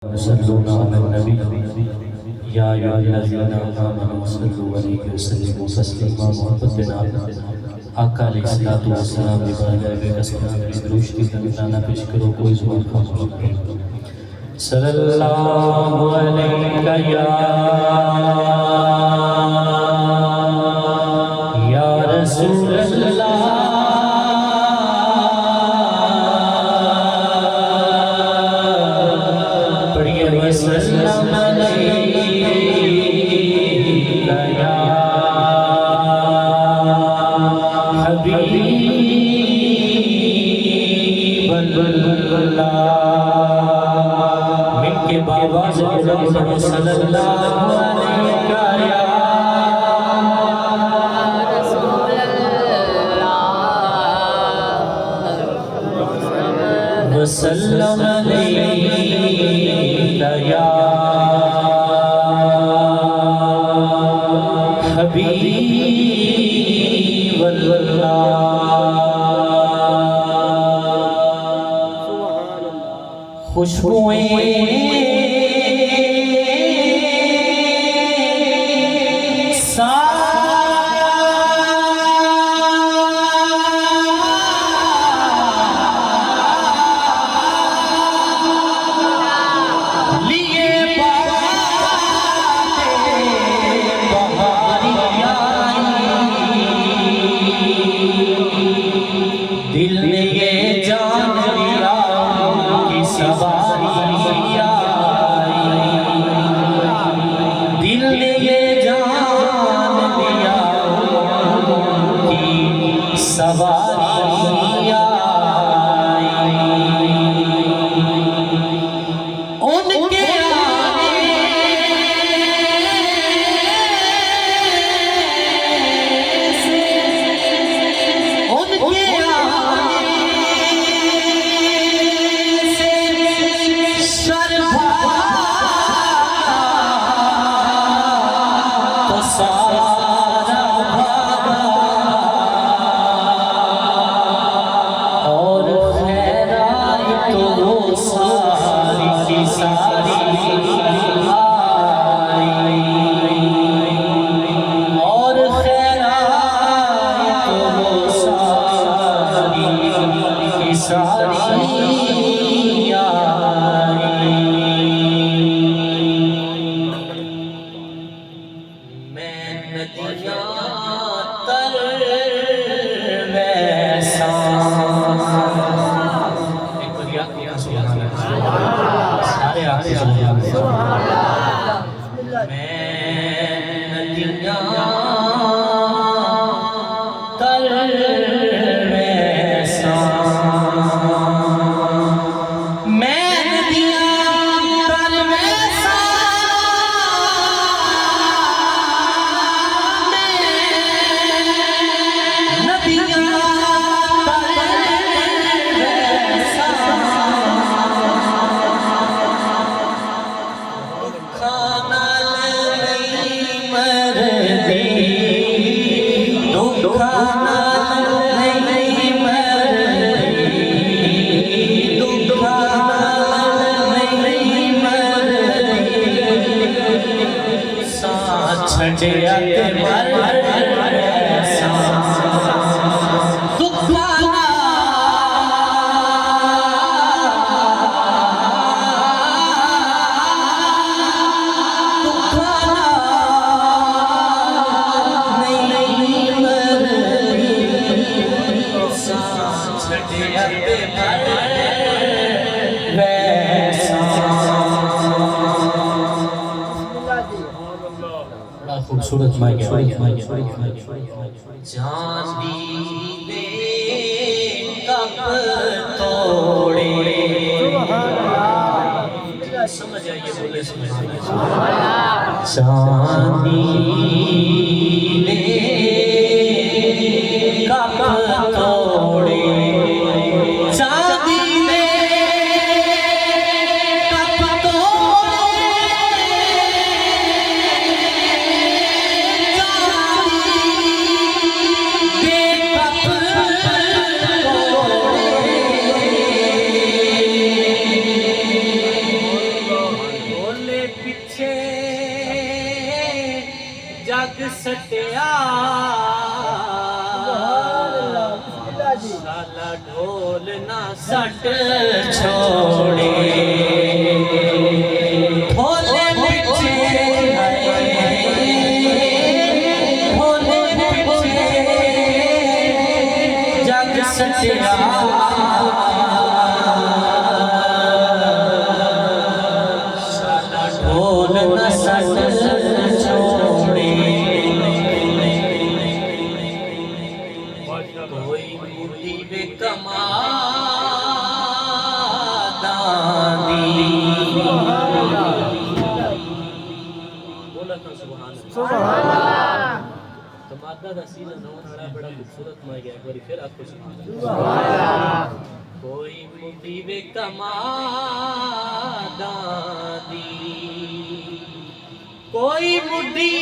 सल्लल्लाहु अलैहि नबी या अय्युहल्लज़ीना आमनू सल्लु अलैहि वसल्लिमू तस्लीमा। मोहब्बत के नाल आका अलैहिस्सलातु वस्सलाम की बारगाह में कसम की दुरूद की तमन्ना पेश करो, कोई ज़ुबान खामोश न रहे। सल्लल्लाहु अलैहि या रसूल अल्लाह वसल्लम अलैका या हबीबल्लाह। मिलके बाबा से सल्लल्लाहु अलैका या रसूलल्लाह वसल्लम अलैका या हबीबल्लाह। खुशबुएं दिल ने ये जान लिया कि सवारी आई, दिल ने ये जान लिया कि सवारी आई। उनके खूबसूरत मायके चांदी दे कप तोड़े, समझ आइए बोले समझ चांदी दे कप तोड़े, चांदी दे कप तोड़े, सटिया साला ढोल ना सट छोड़े भोले पीछे भोले पीछे जग सटिया साला ढोल ना सट छोड़े कोई मुद्दी वे कमादानी बोला था सुभान अल्लाह कमादा दा सीना नौन वाला बड़ा खूबसूरत माय गया एक बार फिर आपको सुभान अल्लाह कोई मुद्दी वे कमादानी कोई मुद्दी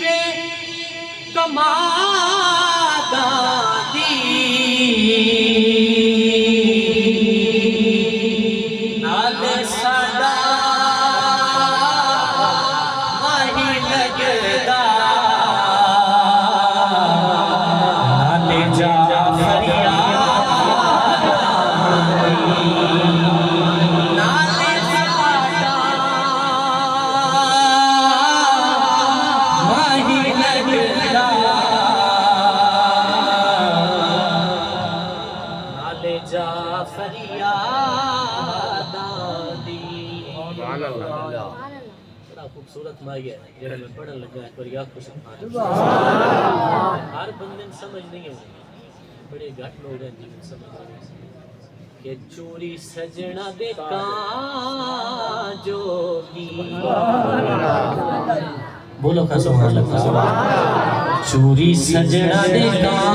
वे कमादानी नाले साडा माही लगदा नाले जाफरिया नाले साडा माही लगदा नाले जाफरिया बड़ा खूबसूरत माया है जेड़ा मैं पढ़न लगा एक बार आपको सुभान अल्लाह हर बंदे ने समझ नहीं होगी बड़े घट लोग हैं जिन्हें समझ नहीं कि चोरी सजना दे कां जोगी बोलो का सुभान अल्लाह चोरी सजना दे कां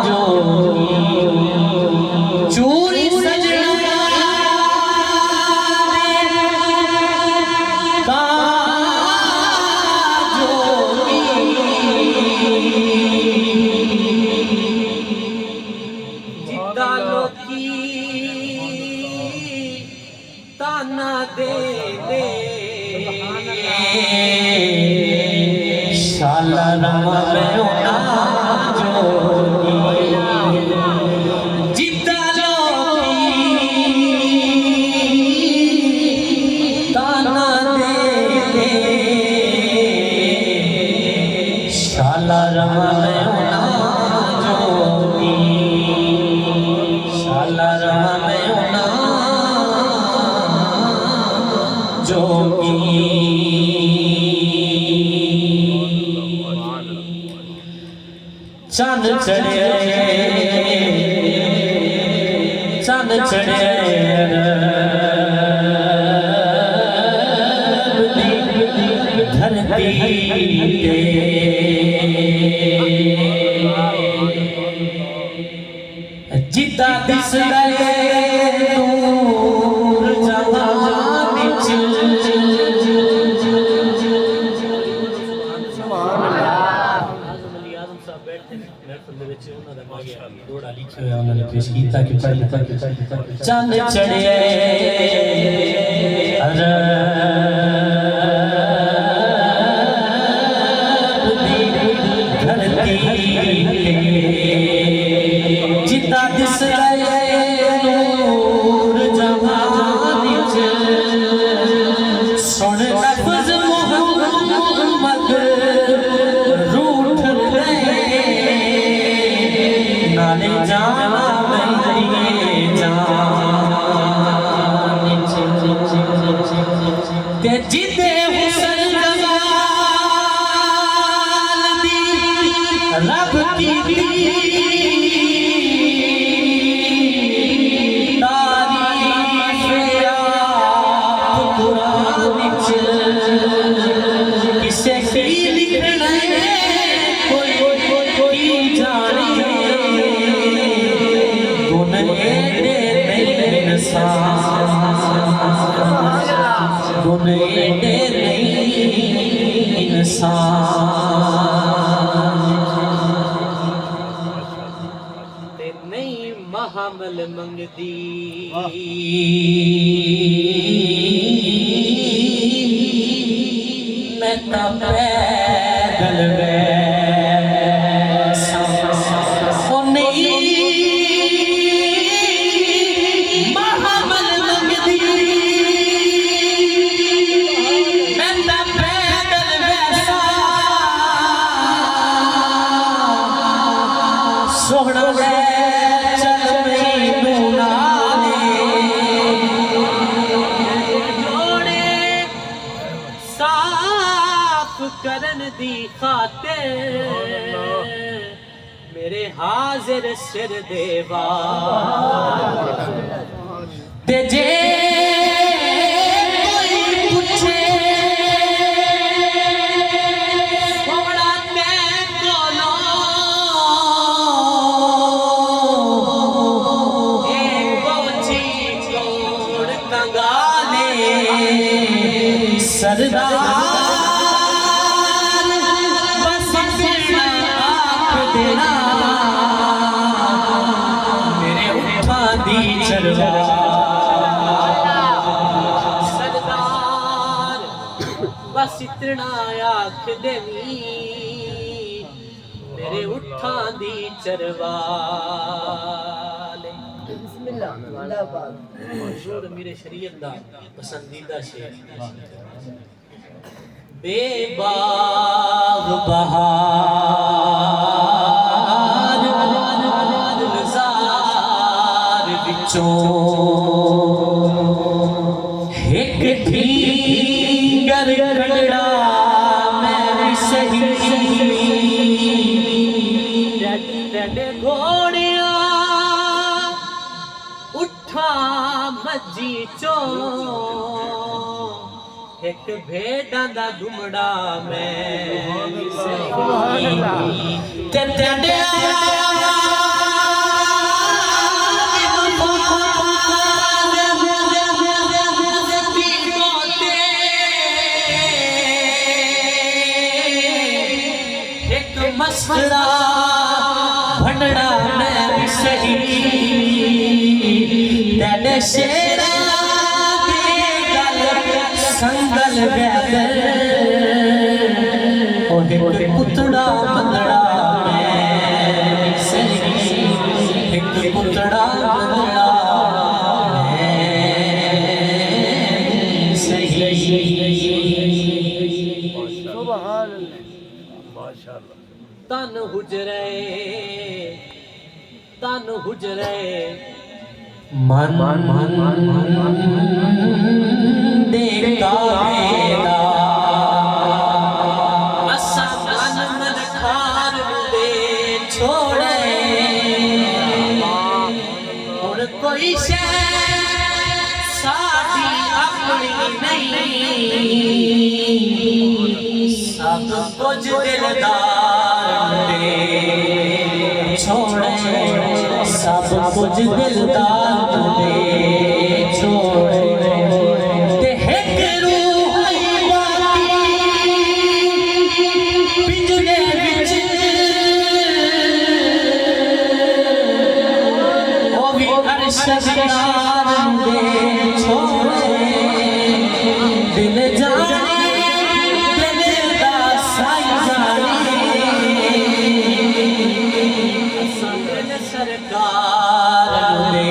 जोगी चोरी सजना ताना दे दे शाला रमा में उना जोगी जिद्दा लोगी ताना दे दे शाला रमा में उना जोगी शाला रमा में उना जोगी चंद चढ़े चंद चढ़े धरती जिदा दिस गए दूर जहां विच थोड़ा लिखे हुए उन्होंने पेश किया कि चंद चढ़े धरती जिदा दिस नूर जहां विच सुन लफ्ज़ मोहम्मद रूठ रहे नाले जाना मेरी जान ते जिदे हुस्न जमाल दी रब की किसे की लिखना कोई जाने गुन एडे नहीं इंसान गुन एडे नहीं इंसान ते नहीं महामल मंगदी मैं मेरे हाजिर सिर देवा ते जे सरदार बस तेरा आँख देना मेरे उठा दी चरवा सरदार बस इतना आँख देनी मेरे उठा दी चरवा मेरे शरीयत दा पसंदीदा शेर बेबाग बहार गुलजार विचों एक ठीगर कड़ा मैं भी सही तेरे घोड़िया उठा मजी चो एक भेड़ा दा दुमड़ा मैं ते एक मस्करा भंडड़ा मैं भी सही तेरे शेरा संगल बेदर ओहे पुतड़ा बंदड़ा मैं सही एक पुतड़ा बंदड़ा मैं सही सुभान अल्लाह माशाअल्लाह तन हुजरे मन देखा मेरा असा मन खार दे छोड़े और कोई शै साडी अपनी नहीं सब कुछ दिलदार दे छोड़े सब कुछ दिलदार दे छोड़े ते एक रूह पिंजरे विच ओ भी अर्श दिलदार दे छोड़े दिल जाने दिल दा साई जाने सरकार दे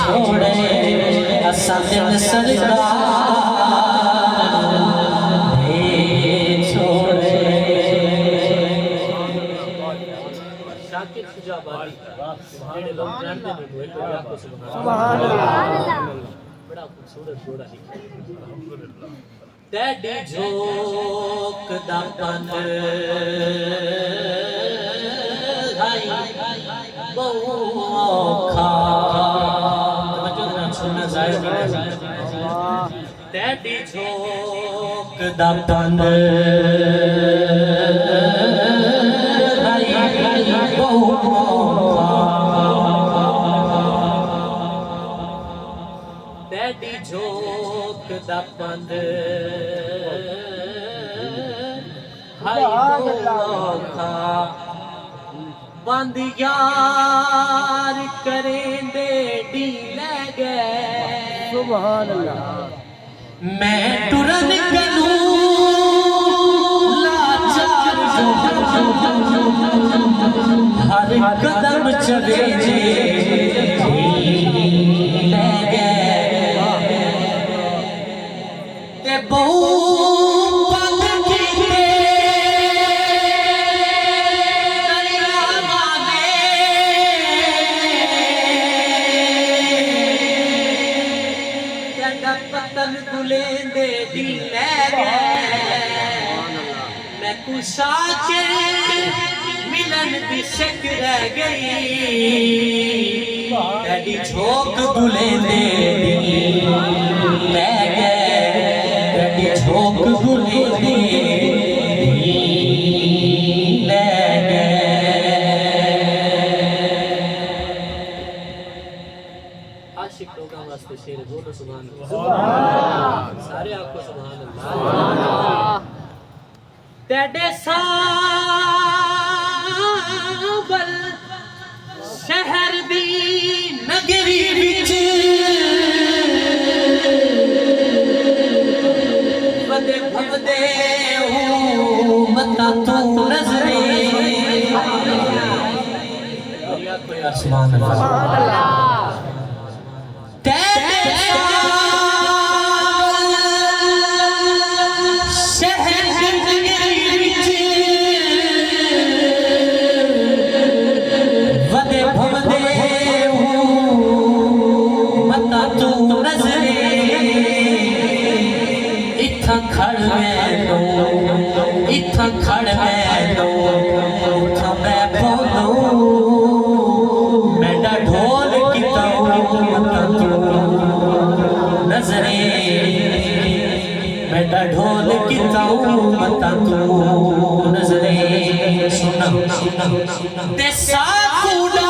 छोड़े असन सरकार दे छोड़े शाकिर सुजाबादी जेड़े लोग जानते नहीं वो अल्लाह को सुभान अल्लाह बड़ा खूबसूरत जोड़ा लिखा अल्हम्दुलिल्लाह तेरी झोंक दा पंध बहुखा सुनना तेरी झोंक दा पंध तेरी झोंक दा पंध हाय बहुखा बंद यार करें दे डी ले गए सुभान अल्लाह मैं तुरन करूं लाचार हर कदम चले जे ले गए ते बहु मैं कुशा के मिलन दी शक रह गई तेरी झोंक बुलेंदे लै गए तेरी झोंक बुलेंदे लै गए। आशिक लोगों वास्ते शेर बोलो सुभान अल्लाह, सारे आपको सुभान अल्लाह। तेरे सावल शहर दी नगरी विच वदे भवदे मता तू नजरे सुभान अल्लाह। खड़ मैं बोलो मेरा ढोल किता नजरे मेरा ढोल किता मता तू नजरे सुना ते साकूड़ा